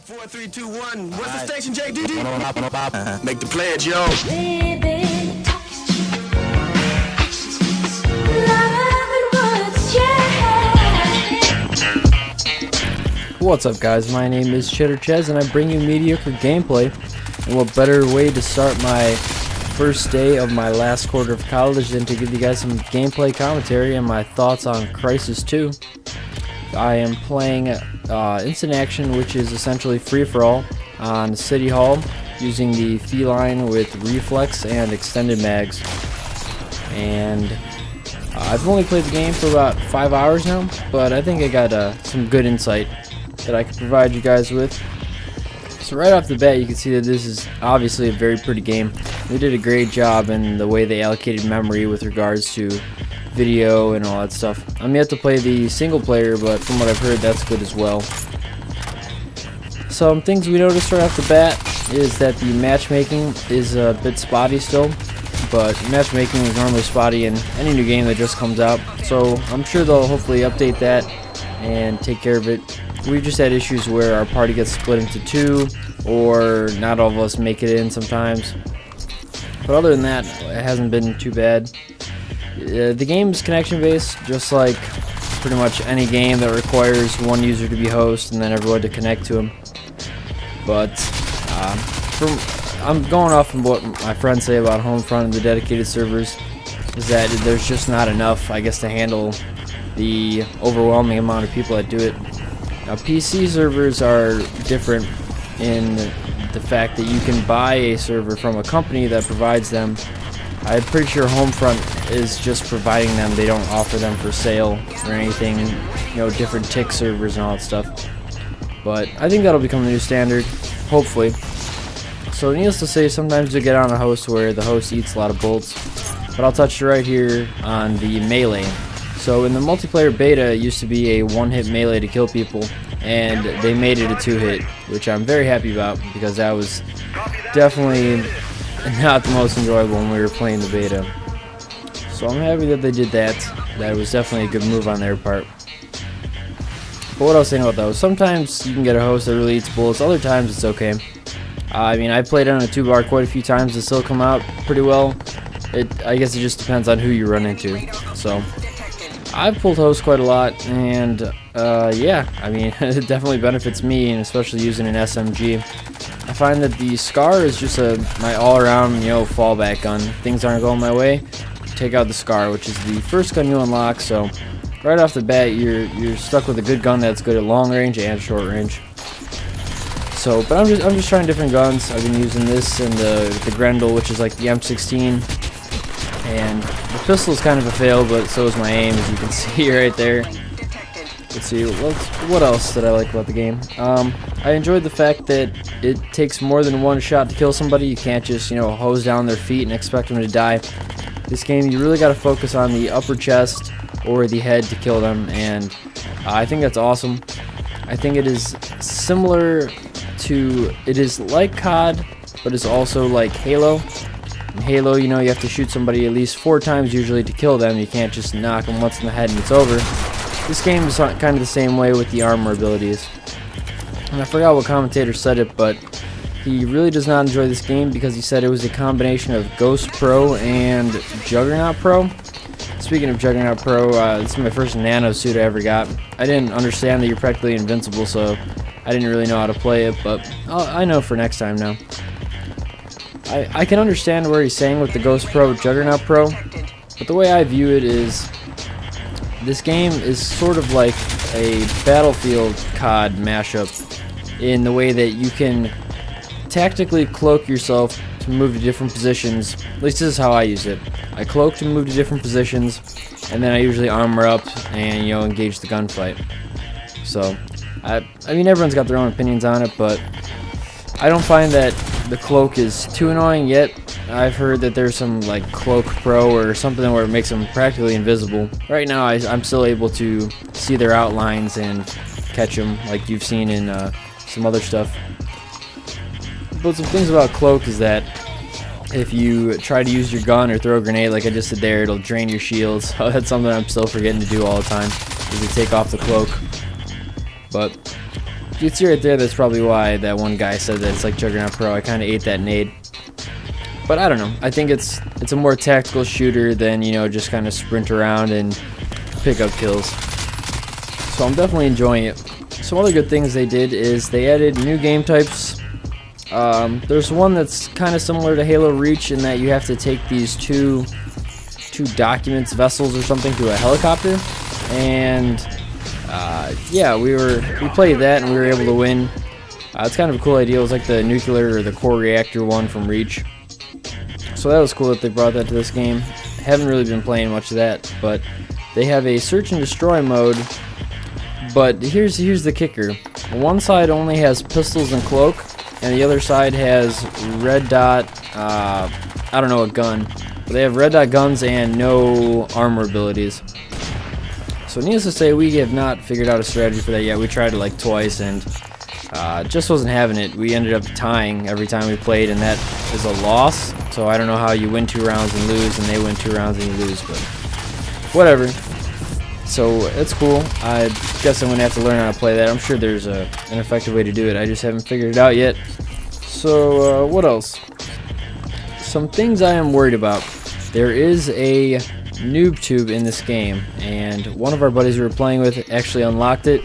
4, 3, 2, 1. What's the station, JD? Make the pledge, yo. Living, talk is cheap. Action speaks louder than words, yeah. What's up, guys? My name is Cheddar Chez, and I bring you mediocre gameplay. And what better way to start my first day of my last quarter of college than to give you guys some gameplay commentary and my thoughts on Crysis 2. I am playing Instant Action, which is essentially free-for-all on City Hall, using the Feline with Reflex and Extended Mags. And I've only played the game for about 5 hours now, but I think I got some good insight that I can provide you guys with. So right off the bat, you can see that this is obviously a very pretty game. They did a great job in the way they allocated memory with regards to video and all that stuff. I'm yet to play the single player, but from what I've heard, that's good as well. Some things we noticed right off the bat is that the matchmaking is a bit spotty still, but matchmaking is normally spotty in any new game that just comes out, so I'm sure they'll hopefully update that and take care of it. We've just had issues where our party gets split into two, or not all of us make it in sometimes. But other than that, it hasn't been too bad. The game is connection based, just like pretty much any game that requires one user to be host and then everyone to connect to him. But I'm going off from what my friends say about Homefront and the dedicated servers, is that there's just not enough, I guess, to handle the overwhelming amount of people that do it. Now, PC servers are different in the fact that you can buy a server from a company that provides them. I'm pretty sure Homefront is just providing them. They don't offer them for sale or anything, you know, different tick servers and all that stuff. But I think that'll become the new standard, hopefully. So needless to say, sometimes you get on a host where the host eats a lot of bolts, but I'll touch right here on the melee. So in the multiplayer beta, it used to be a one-hit melee to kill people, and they made it a two-hit, which I'm very happy about, because that was definitely not the most enjoyable when we were playing the beta. So I'm happy that they did that. That was definitely a good move on their part. But what I was saying about those, sometimes you can get a host that really eats bullets, other times it's okay. I mean, I played on a 2-bar quite a few times and still come out pretty well. I guess it just depends on who you run into. So I've pulled hosts quite a lot, and yeah, I mean, it definitely benefits me, and especially using an SMG. I find that the Scar is just my all-around, you know, fallback gun. Things aren't going my way, take out the Scar, which is the first gun you unlock. So right off the bat, you're stuck with a good gun that's good at long range and short range. So, but I'm just trying different guns. I've been using this and the Grendel, which is like the M16, and the pistol is kind of a fail, but so is my aim, as you can see right there. Let's see, what else did I like about the game? I enjoyed the fact that it takes more than one shot to kill somebody. You can't just, you know, hose down their feet and expect them to die. This game, you really got to focus on the upper chest or the head to kill them, and I think that's awesome. I think it is similar to, it is like COD, but it's also like Halo. In Halo, you know, you have to shoot somebody at least 4 times usually to kill them. You can't just knock them once in the head and it's over. This game is kind of the same way with the armor abilities. And I forgot what commentator said it, but he really does not enjoy this game because he said it was a combination of Ghost Pro and Juggernaut Pro. Speaking of Juggernaut Pro, this is my first nano suit I ever got. I didn't understand that you're practically invincible, so I didn't really know how to play it, but I know for next time now. I can understand where he's saying with the Ghost Pro, Juggernaut Pro, but the way I view it is, this game is sort of like a Battlefield COD mashup in the way that you can tactically cloak yourself to move to different positions. At least this is how I use it. I cloak to move to different positions, and then I usually armor up and, you know, engage the gunfight. So, I mean, everyone's got their own opinions on it, but I don't find that the cloak is too annoying yet. I've heard that there's some like Cloak Pro or something where it makes them practically invisible. Right now I'm still able to see their outlines and catch them like you've seen in some other stuff. But some things about Cloak is that if you try to use your gun or throw a grenade like I just did there, it'll drain your shields. So that's something I'm still forgetting to do all the time, is to take off the cloak. But you can see right there, that's probably why that one guy said that it's like Juggernaut Pro. I kind of ate that nade. But I don't know. I think it's a more tactical shooter than, you know, just kind of sprint around and pick up kills. So I'm definitely enjoying it. Some other good things they did is they added new game types. There's one that's kind of similar to Halo Reach in that you have to take these two documents, vessels or something, to a helicopter. And yeah, we played that and we were able to win. It's kind of a cool idea. It was like the nuclear or the core reactor one from Reach. So that was cool that they brought that to this game. Haven't really been playing much of that, but they have a search and destroy mode. But here's the kicker. One side only has pistols and cloak, and the other side has red dot, I don't know, a gun. But they have red dot guns and no armor abilities. So needless to say, we have not figured out a strategy for that yet. We tried it like twice and just wasn't having it. We ended up tying every time we played, and that is a loss. So I don't know how you win 2 rounds and lose, and they win 2 rounds and you lose, but whatever. So it's cool. I guess I'm going to have to learn how to play that. I'm sure there's an effective way to do it. I just haven't figured it out yet. So what else? Some things I am worried about. There is a noob tube in this game, and one of our buddies we were playing with actually unlocked it,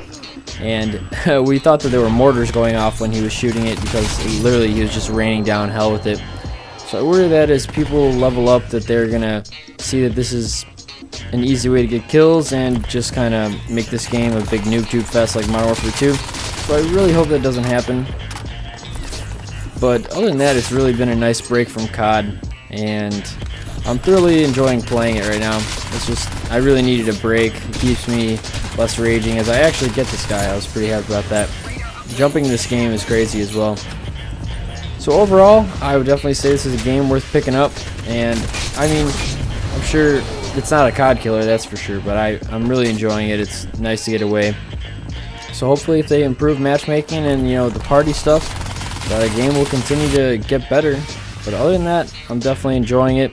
and we thought that there were mortars going off when he was shooting it because literally he was just raining down hell with it. So I worry that as people level up that they're gonna see that this is an easy way to get kills and just kind of make this game a big noob tube fest like Modern Warfare 2. So I really hope that doesn't happen. But other than that, it's really been a nice break from COD, and I'm thoroughly enjoying playing it right now. It's just, I really needed a break. It keeps me less raging as I actually get this guy. I was pretty happy about that. Jumping in this game is crazy as well. So overall, I would definitely say this is a game worth picking up. And I mean, I'm sure it's not a COD killer, that's for sure, but I'm really enjoying it. It's nice to get away. So hopefully if they improve matchmaking and, you know, the party stuff, the game will continue to get better. But other than that, I'm definitely enjoying it.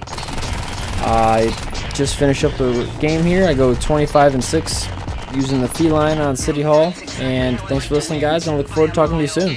I just finished up the game here. I go 25-6 using the feline on City Hall. And thanks for listening, guys, and I look forward to talking to you soon.